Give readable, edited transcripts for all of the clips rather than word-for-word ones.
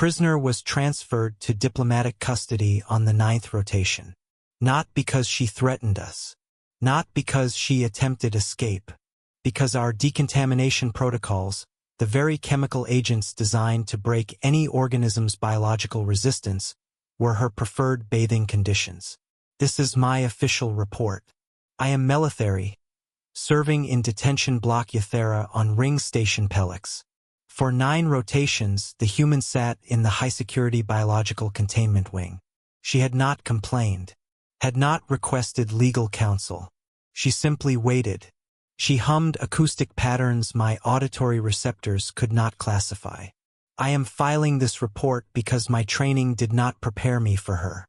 prisoner was transferred to diplomatic custody on the 9th rotation. Not because she threatened us. Not because she attempted escape. Because our decontamination protocols, the very chemical agents designed to break any organism's biological resistance, were her preferred bathing conditions. This is my official report. I am Melitheri, serving in detention block Yathera on Ring Station Pelix. For 9 rotations, the human sat in the high-security biological containment wing. She had not complained, had not requested legal counsel. She simply waited. She hummed acoustic patterns my auditory receptors could not classify. I am filing this report because my training did not prepare me for her.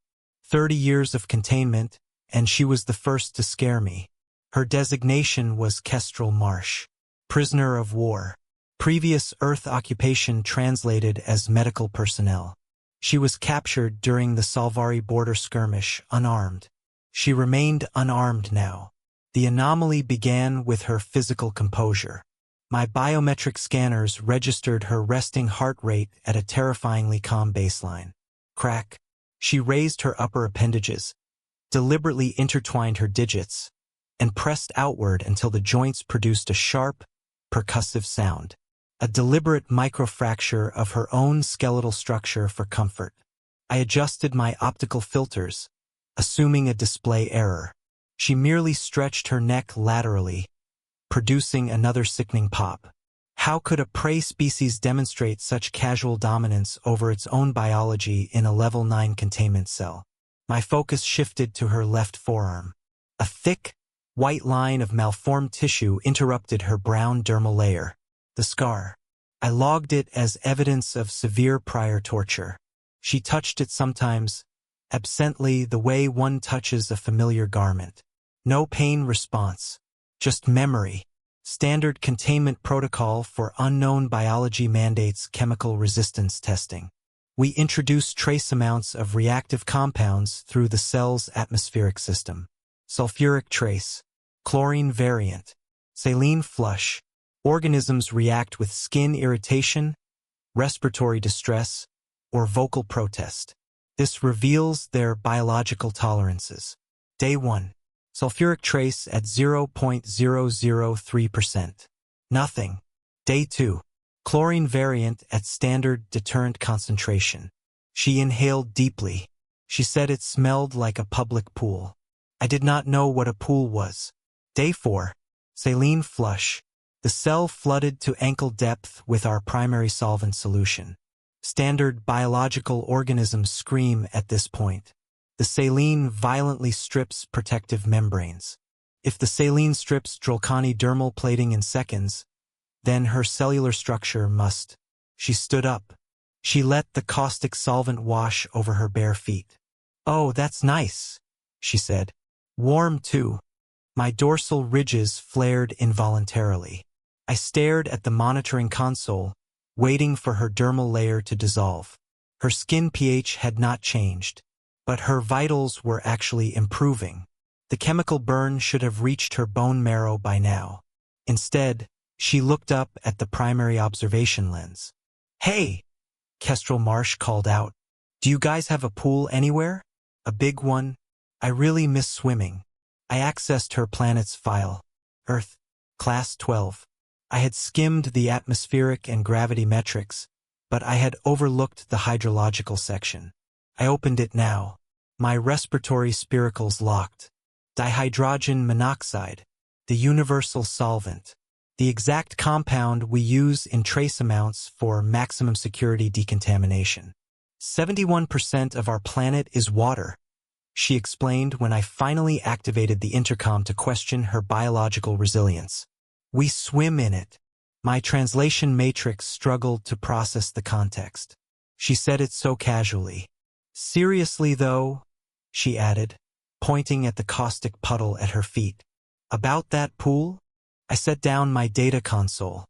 30 years of containment, and she was the first to scare me. Her designation was Kestrel Marsh, prisoner of war. Previous Earth occupation translated as medical personnel. She was captured during the Salvari border skirmish, unarmed. She remained unarmed now. The anomaly began with her physical composure. My biometric scanners registered her resting heart rate at a terrifyingly calm baseline. Crack. She raised her upper appendages, deliberately intertwined her digits, and pressed outward until the joints produced a sharp, percussive sound. A deliberate microfracture of her own skeletal structure for comfort. I adjusted my optical filters, assuming a display error. She merely stretched her neck laterally, producing another sickening pop. How could a prey species demonstrate such casual dominance over its own biology in a level 9 containment cell? My focus shifted to her left forearm. A thick, white line of malformed tissue interrupted her brown dermal layer. The scar. I logged it as evidence of severe prior torture. She touched it sometimes, absently, the way one touches a familiar garment. No pain response. Just memory. Standard containment protocol for unknown biology mandates chemical resistance testing. We introduce trace amounts of reactive compounds through the cell's atmospheric system. Sulfuric trace. Chlorine variant. Saline flush. Organisms react with skin irritation, respiratory distress, or vocal protest. This reveals their biological tolerances. Day 1. Sulfuric trace at 0.003%. Nothing. Day 2. Chlorine variant at standard deterrent concentration. She inhaled deeply. She said it smelled like a public pool. I did not know what a pool was. Day 4. Saline flush. The cell flooded to ankle depth with our primary solvent solution. Standard biological organisms scream at this point. The saline violently strips protective membranes. If the saline strips Drolkani dermal plating in seconds, then her cellular structure must. She stood up. She let the caustic solvent wash over her bare feet. "Oh, that's nice," she said. "Warm, too." My dorsal ridges flared involuntarily. I stared at the monitoring console, waiting for her dermal layer to dissolve. Her skin pH had not changed, but her vitals were actually improving. The chemical burn should have reached her bone marrow by now. Instead, she looked up at the primary observation lens. "Hey!" Kestrel Marsh called out. "Do you guys have a pool anywhere? A big one? I really miss swimming." I accessed her planet's file. Earth, Class 12. I had skimmed the atmospheric and gravity metrics, but I had overlooked the hydrological section. I opened it now. My respiratory spiracles locked. Dihydrogen monoxide, the universal solvent, the exact compound we use in trace amounts for maximum security decontamination. 71% of our planet is water, she explained when I finally activated the intercom to question her biological resilience. We swim in it. My translation matrix struggled to process the context. She said it so casually. "Seriously, though," she added, pointing at the caustic puddle at her feet. "About that pool?" I set down my data console.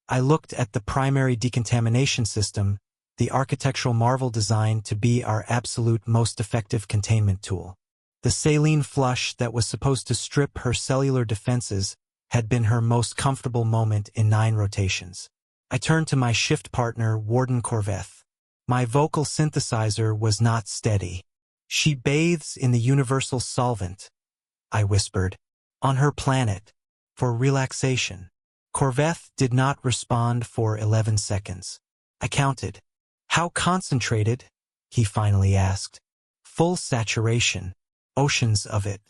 I looked at the primary decontamination system, the architectural marvel designed to be our absolute most effective containment tool. The saline flush that was supposed to strip her cellular defenses had been her most comfortable moment in 9 rotations. I turned to my shift partner, Warden Corveth. My vocal synthesizer was not steady. She bathes in the universal solvent, I whispered, on her planet, for relaxation. Corveth did not respond for 11 seconds. I counted. How concentrated? He finally asked. Full saturation. Oceans of it.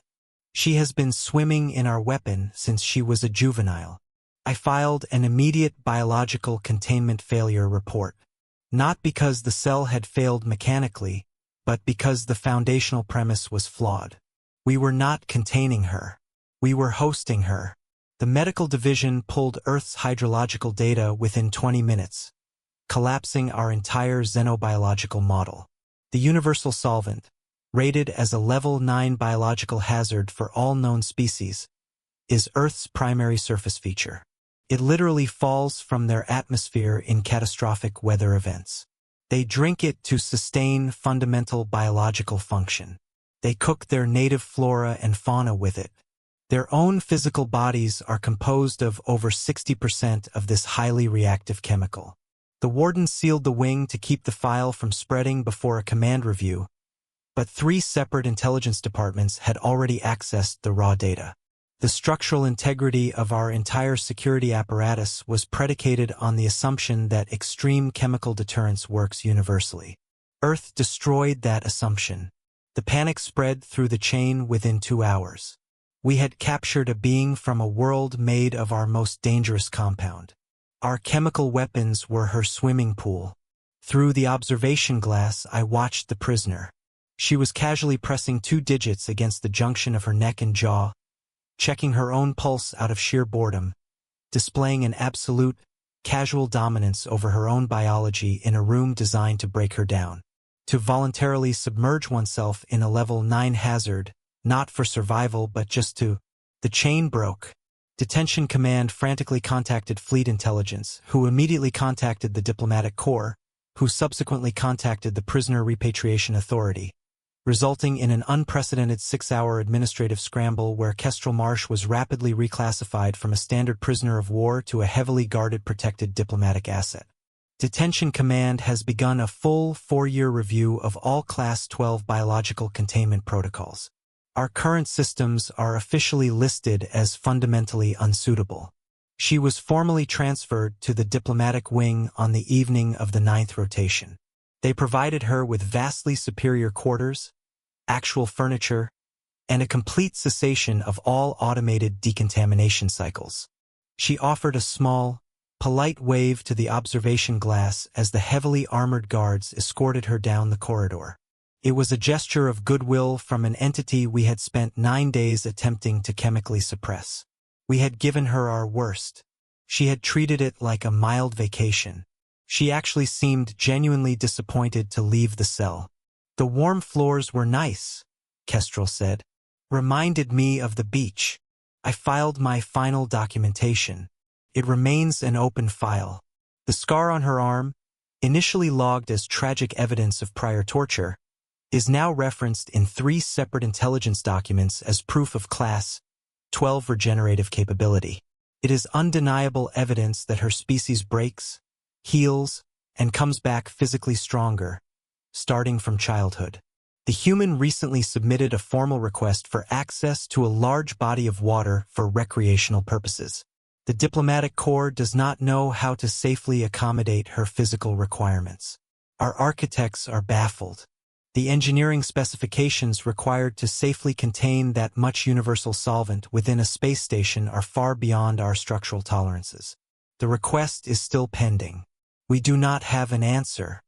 She has been swimming in our weapon since she was a juvenile. I filed an immediate biological containment failure report. Not because the cell had failed mechanically, but because the foundational premise was flawed. We were not containing her. We were hosting her. The medical division pulled Earth's hydrological data within 20 minutes, collapsing our entire xenobiological model. The universal solvent, rated as a level 9 biological hazard for all known species, is Earth's primary surface feature. It literally falls from their atmosphere in catastrophic weather events. They drink it to sustain fundamental biological function. They cook their native flora and fauna with it. Their own physical bodies are composed of over 60% of this highly reactive chemical. The warden sealed the wing to keep the file from spreading before a command review, but 3 separate intelligence departments had already accessed the raw data. The structural integrity of our entire security apparatus was predicated on the assumption that extreme chemical deterrence works universally. Earth destroyed that assumption. The panic spread through the chain within 2 hours. We had captured a being from a world made of our most dangerous compound. Our chemical weapons were her swimming pool. Through the observation glass, I watched the prisoner. She was casually pressing 2 digits against the junction of her neck and jaw, checking her own pulse out of sheer boredom, displaying an absolute, casual dominance over her own biology in a room designed to break her down. To voluntarily submerge oneself in a level 9 hazard, not for survival but just to... The chain broke. Detention Command frantically contacted Fleet Intelligence, who immediately contacted the Diplomatic Corps, who subsequently contacted the Prisoner Repatriation Authority, resulting in an unprecedented 6-hour administrative scramble where Kestrel Marsh was rapidly reclassified from a standard prisoner of war to a heavily guarded protected diplomatic asset. Detention Command has begun a full 4-year review of all Class 12 biological containment protocols. Our current systems are officially listed as fundamentally unsuitable. She was formally transferred to the diplomatic wing on the evening of the 9th rotation. They provided her with vastly superior quarters, actual furniture, and a complete cessation of all automated decontamination cycles. She offered a small, polite wave to the observation glass as the heavily armored guards escorted her down the corridor. It was a gesture of goodwill from an entity we had spent 9 days attempting to chemically suppress. We had given her our worst. She had treated it like a mild vacation. She actually seemed genuinely disappointed to leave the cell. The warm floors were nice, Kestrel said. Reminded me of the beach. I filed my final documentation. It remains an open file. The scar on her arm, initially logged as tragic evidence of prior torture, is now referenced in 3 separate intelligence documents as proof of Class 12 regenerative capability. It is undeniable evidence that her species breaks, heals, and comes back physically stronger, starting from childhood. The human recently submitted a formal request for access to a large body of water for recreational purposes. The Diplomatic Corps does not know how to safely accommodate her physical requirements. Our architects are baffled. The engineering specifications required to safely contain that much universal solvent within a space station are far beyond our structural tolerances. The request is still pending. We do not have an answer.